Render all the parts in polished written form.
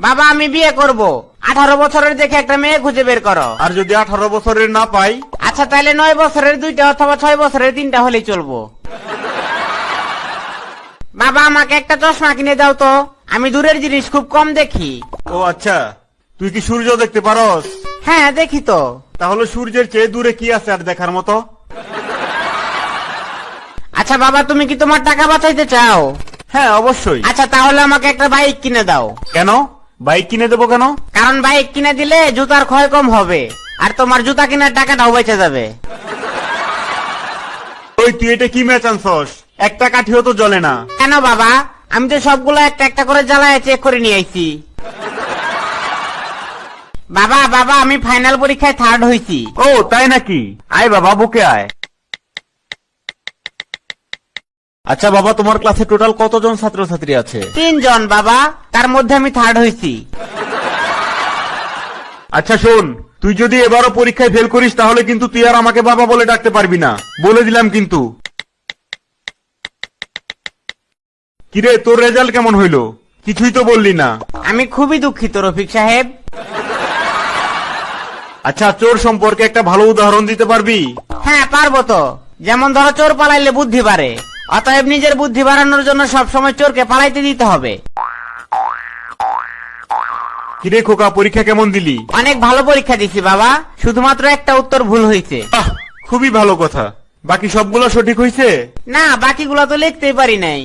বাবা আমি বিয়ে করব, 18 বছরের দেখে একটা মেয়ে খুঁজে বের করো। আর যদি 18 বছরের না পাই? আচ্ছা তাহলে 9 বছরের 2টা অথবা 6 বছরের 3টা হলেই চলবো। বাবা আমাকে একটা চশমা কিনে দাও তো, আমি দূরের জিনিস খুব কম দেখি। ও আচ্ছা, তুই কি সূর্য দেখতে পারস? হ্যাঁ দেখি তো। তাহলে সূর্যের চেয়ে দূরে কি আছে আর দেখার মতো? আচ্ছা বাবা তুমি কি তোমার টাকা বাঁচাইতে চাও? হ্যাঁ অবশ্যই। আচ্ছা তাহলে আমাকে একটা বাইক কিনে দাও। কেন? বাইক কিনে দেবো কেন? কারণ বাইক কিনে দিলে জুতার ক্ষয় কম হবে, আর তোমার জুতা কেনার টাকাটাও বেঁচে যাবে। ওই তুই এটা কি ম্যাচ আনছস? একটা কাঠিও তো জ্বলে না। কেন বাবা, আমি তো সবগুলো একটা একটা করে জ্বালায় চেক করে নিয়ে আইছি। বাবা বাবা আমি ফাইনাল পরীক্ষায় 3rd হইছি। ও তাই নাকি? আয় বাবা বুকে আয়। আচ্ছা বাবা, তোমার ক্লাসে টোটাল কতজন ছাত্রছাত্রী আছে? 3 জন বাবা, তার মধ্যে আমি 3rd হইছি। আচ্ছা শোন, তুই যদি এবারও পরীক্ষায় ফেল করিস তাহলে কিন্তু তুই আর আমাকে বাবা বলে ডাকতে পারবি না, বলে দিলাম কিন্তু। কিরে তোর রেজাল্ট কেমন হইলো? কিছুই তো বললি না। আমি খুবই দুঃখিত রফিক সাহেব। আচ্ছা চোর সম্পর্কে একটা ভালো উদাহরণ দিতে পারবি? হ্যাঁ পারবো তো। যেমন ধরো চোর পালাইলে বুদ্ধি বাড়ে, অতএব নিজের বুদ্ধি বাড়ানোর জন্য সবসময় চোরকে পালাইতে দিতে হবে। কিরে খোকা, পরীক্ষা কেমন দিলি? অনেক ভালো পরীক্ষা দিছি বাবা, শুধুমাত্র একটা উত্তর ভুল হয়েছে। আহ, খুবই ভালো কথা। বাকি সবগুলো সঠিক হয়েছে? না বাকিগুলো তো লিখতেই পারি নাই।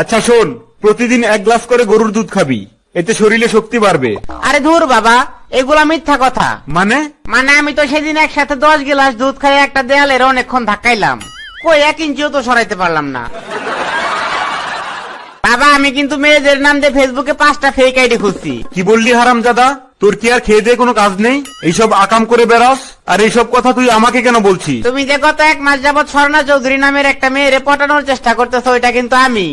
আচ্ছা শোন, প্রতিদিন 1 গ্লাস করে গরুর দুধ খাবি, এতে শরীরে শক্তি বাড়বে। আরে ধুর বাবা, এগুলা মিথ্যা কথা। মানে? মানে আমি তো সেদিন একসাথে 10 গ্লাস দুধ খাই একটা দেয়ালের অনেকক্ষণ ধাক্কাইলাম, কই 1 ইঞ্চিও তো সরাইতে পারলাম না। বাবা আমি কিন্তু মেয়েদের নাম দিয়ে ফেসবুকে 5টা ফেক আইডি খুঁজছি। কি বললি হারামজাদা? তোর কি আর খেয়ে দিয়ে কোনো কাজ নেই? এইসব আকাম করে বেড়াস, আর এইসব কথা তুই আমাকে কেন বলছিস? তুমি যে গত 1 মাস যাবৎ স্বর্ণা চৌধুরী নামের একটা মেয়েরে পটানোর চেষ্টা করতেছো, ওইটা কিন্তু আমি।